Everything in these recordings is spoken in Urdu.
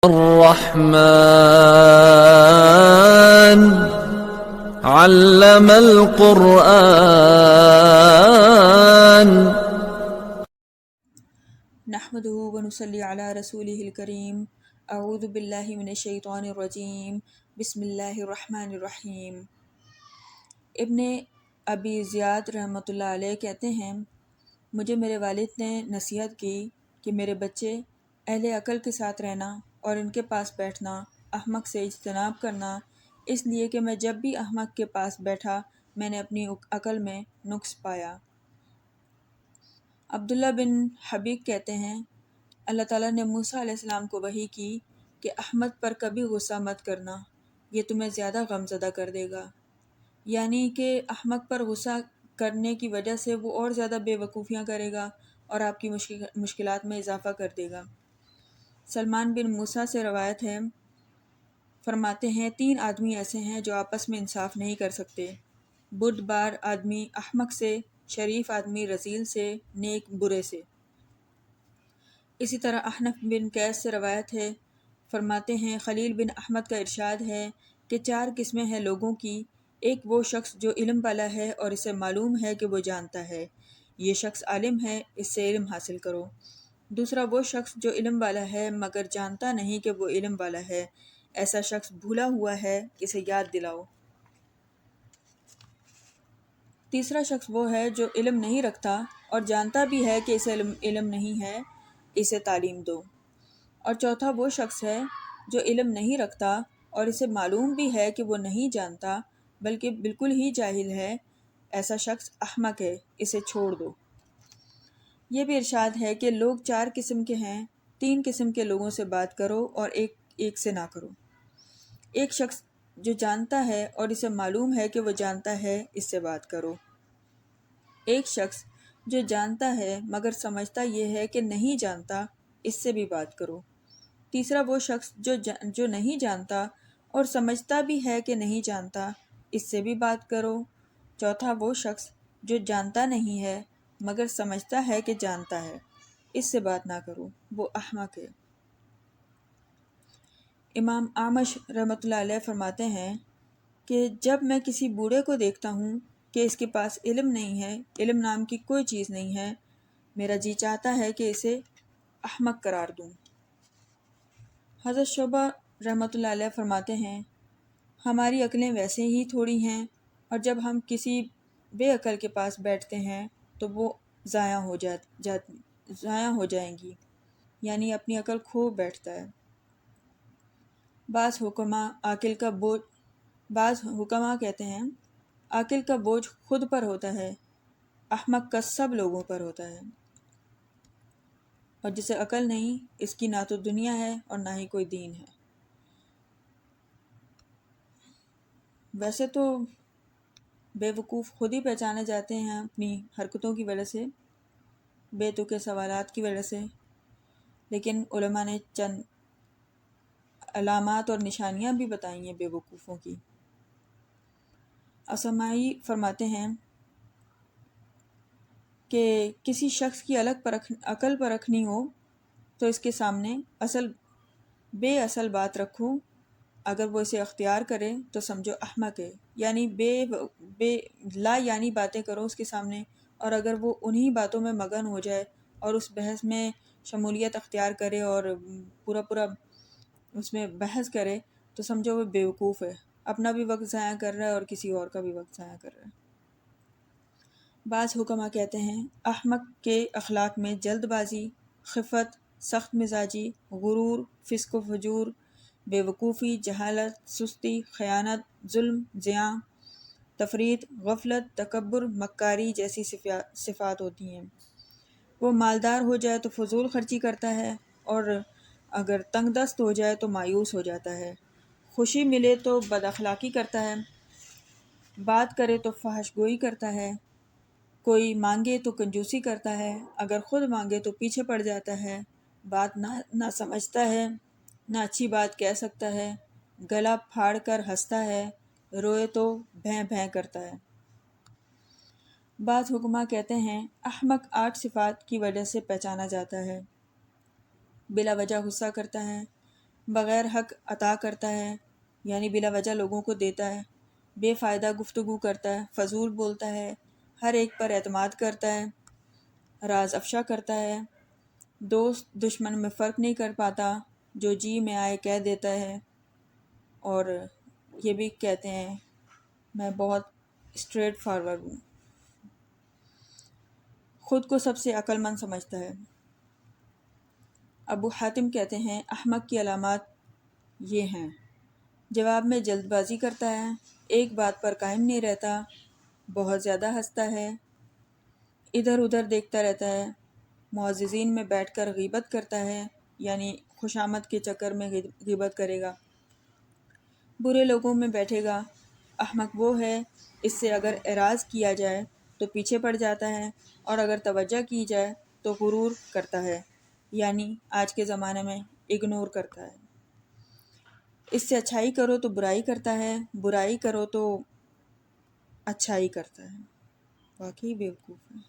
الرحمن علم القرآن نحمده ونصلي على رسوله الكريم اعوذ باللہ من الشیطان الرجیم بسم اللہ الرحمن الرحیم۔ ابن ابی زیاد رحمۃ اللہ علیہ کہتے ہیں، مجھے میرے والد نے نصیحت کی کہ میرے بچے اہل عقل کے ساتھ رہنا اور ان کے پاس بیٹھنا، احمق سے اجتناب کرنا، اس لیے کہ میں جب بھی احمق کے پاس بیٹھا میں نے اپنی عقل میں نقص پایا۔ عبداللہ بن حبیب کہتے ہیں، اللہ تعالیٰ نے موسیٰ علیہ السلام کو وحی کی کہ احمد پر کبھی غصہ مت کرنا، یہ تمہیں زیادہ غمزدہ کر دے گا، یعنی کہ احمق پر غصہ کرنے کی وجہ سے وہ اور زیادہ بے وقوفیاں کرے گا اور آپ کی مشکلات میں اضافہ کر دے گا۔ سلمان بن موسیٰ سے روایت ہے، فرماتے ہیں 3 آدمی ایسے ہیں جو آپس میں انصاف نہیں کر سکتے، بدھ بار آدمی احمق سے، شریف آدمی رذیل سے، نیک برے سے۔ اسی طرح احنف بن قیس سے روایت ہے، فرماتے ہیں خلیل بن احمد کا ارشاد ہے کہ 4 قسمیں ہیں لوگوں کی، ایک وہ شخص جو علم والا ہے اور اسے معلوم ہے کہ وہ جانتا ہے، یہ شخص عالم ہے، اس سے علم حاصل کرو۔ دوسرا وہ شخص جو علم والا ہے مگر جانتا نہیں کہ وہ علم والا ہے، ایسا شخص بھولا ہوا ہے، اسے یاد دلاؤ۔ تیسرا شخص وہ ہے جو علم نہیں رکھتا اور جانتا بھی ہے کہ اسے علم نہیں ہے، اسے تعلیم دو۔ اور چوتھا وہ شخص ہے جو علم نہیں رکھتا اور اسے معلوم بھی ہے کہ وہ نہیں جانتا بلکہ بالکل ہی جاہل ہے، ایسا شخص احمق ہے، اسے چھوڑ دو۔ یہ بھی ارشاد ہے کہ لوگ 4 قسم کے ہیں، 3 قسم کے لوگوں سے بات کرو اور ایک سے نہ کرو۔ ایک شخص جو جانتا ہے اور اسے معلوم ہے کہ وہ جانتا ہے، اس سے بات کرو۔ ایک شخص جو جانتا ہے مگر سمجھتا یہ ہے کہ نہیں جانتا، اس سے بھی بات کرو۔ تیسرا وہ شخص جو نہیں جانتا اور سمجھتا بھی ہے کہ نہیں جانتا، اس سے بھی بات کرو۔ چوتھا وہ شخص جو جانتا نہیں ہے مگر سمجھتا ہے کہ جانتا ہے، اس سے بات نہ کرو، وہ احمق ہے۔ امام اعمش رحمۃ اللہ علیہ فرماتے ہیں کہ جب میں کسی بوڑھے کو دیکھتا ہوں کہ اس کے پاس علم نہیں ہے، علم نام کی کوئی چیز نہیں ہے، میرا جی چاہتا ہے کہ اسے احمق قرار دوں۔ حضرت شعبہ رحمۃ اللہ علیہ فرماتے ہیں، ہماری عقلیں ویسے ہی تھوڑی ہیں اور جب ہم کسی بے عقل کے پاس بیٹھتے ہیں تو وہ ضائع ہو جائیں گی، یعنی اپنی عقل کھو بیٹھتا ہے۔ بعض حکماء کہتے ہیں، عاقل کا بوجھ خود پر ہوتا ہے، احمق کا سب لوگوں پر ہوتا ہے، اور جسے عقل نہیں اس کی نہ تو دنیا ہے اور نہ ہی کوئی دین ہے۔ ویسے تو بے وقوف خود ہی پہچانے جاتے ہیں اپنی حرکتوں کی وجہ سے، بے تکے سوالات کی وجہ سے، لیکن علماء نے چند علامات اور نشانیاں بھی بتائی ہیں بے وقوفوں کی۔ اسماعی فرماتے ہیں کہ کسی شخص کی عقل پرکھنی ہو تو اس کے سامنے بے اصل بات رکھو، اگر وہ اسے اختیار کرے تو سمجھو احمق ہے، یعنی بے لا یعنی باتیں کرو اس کے سامنے، اور اگر وہ انہی باتوں میں مگن ہو جائے اور اس بحث میں شمولیت اختیار کرے اور پورا اس میں بحث کرے تو سمجھو وہ بیوقوف ہے، اپنا بھی وقت ضائع کر رہا ہے اور کسی اور کا بھی وقت ضائع کر رہا ہے۔ بعض حکماء کہتے ہیں، احمق کے اخلاق میں جلد بازی، خفت، سخت مزاجی، غرور، فسق و فجور، بے وقوفی، جہالت، سستی، خیانت، ظلم، زیاں، تفریط، غفلت، تکبر، مکاری جیسی صفات ہوتی ہیں۔ وہ مالدار ہو جائے تو فضول خرچی کرتا ہے، اور اگر تنگ دست ہو جائے تو مایوس ہو جاتا ہے، خوشی ملے تو بد اخلاقی کرتا ہے، بات کرے تو فحش گوئی کرتا ہے، کوئی مانگے تو کنجوسی کرتا ہے، اگر خود مانگے تو پیچھے پڑ جاتا ہے، بات نہ سمجھتا ہے، نہ اچھی بات کہہ سکتا ہے، گلا پھاڑ کر ہنستا ہے، روئے تو بھیں بھیں کرتا ہے۔ بعض حکماء کہتے ہیں، احمق 8 صفات کی وجہ سے پہچانا جاتا ہے، بلا وجہ غصہ کرتا ہے، بغیر حق عطا کرتا ہے یعنی بلا وجہ لوگوں کو دیتا ہے، بے فائدہ گفتگو کرتا ہے، فضول بولتا ہے، ہر ایک پر اعتماد کرتا ہے، راز افشا کرتا ہے، دوست دشمن میں فرق نہیں کر پاتا، جو جی میں آئے کہہ دیتا ہے، اور یہ بھی کہتے ہیں میں بہت اسٹریٹ فارورڈ ہوں، خود کو سب سے عقل مند سمجھتا ہے۔ ابو حاتم کہتے ہیں احمق کی علامات یہ ہیں: جواب میں جلد بازی کرتا ہے، ایک بات پر قائم نہیں رہتا، بہت زیادہ ہنستا ہے، ادھر ادھر دیکھتا رہتا ہے، معززین میں بیٹھ کر غیبت کرتا ہے یعنی خوشامد کے چکر میں غیبت کرے گا، برے لوگوں میں بیٹھے گا۔ احمق وہ ہے اس سے اگر اعراض کیا جائے تو پیچھے پڑ جاتا ہے، اور اگر توجہ کی جائے تو غرور کرتا ہے یعنی آج کے زمانے میں اگنور کرتا ہے۔ اس سے اچھائی کرو تو برائی کرتا ہے، برائی کرو تو اچھائی کرتا ہے، واقعی بیوقوف ہے۔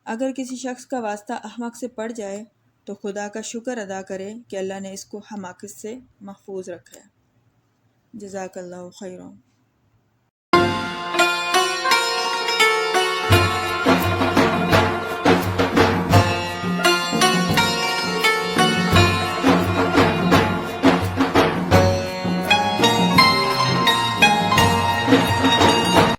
اگر کسی شخص کا واسطہ احمق سے پڑ جائے تو خدا کا شکر ادا کرے کہ اللہ نے اس کو حماقت سے محفوظ رکھا ہے۔ جزاک اللہ خیرا۔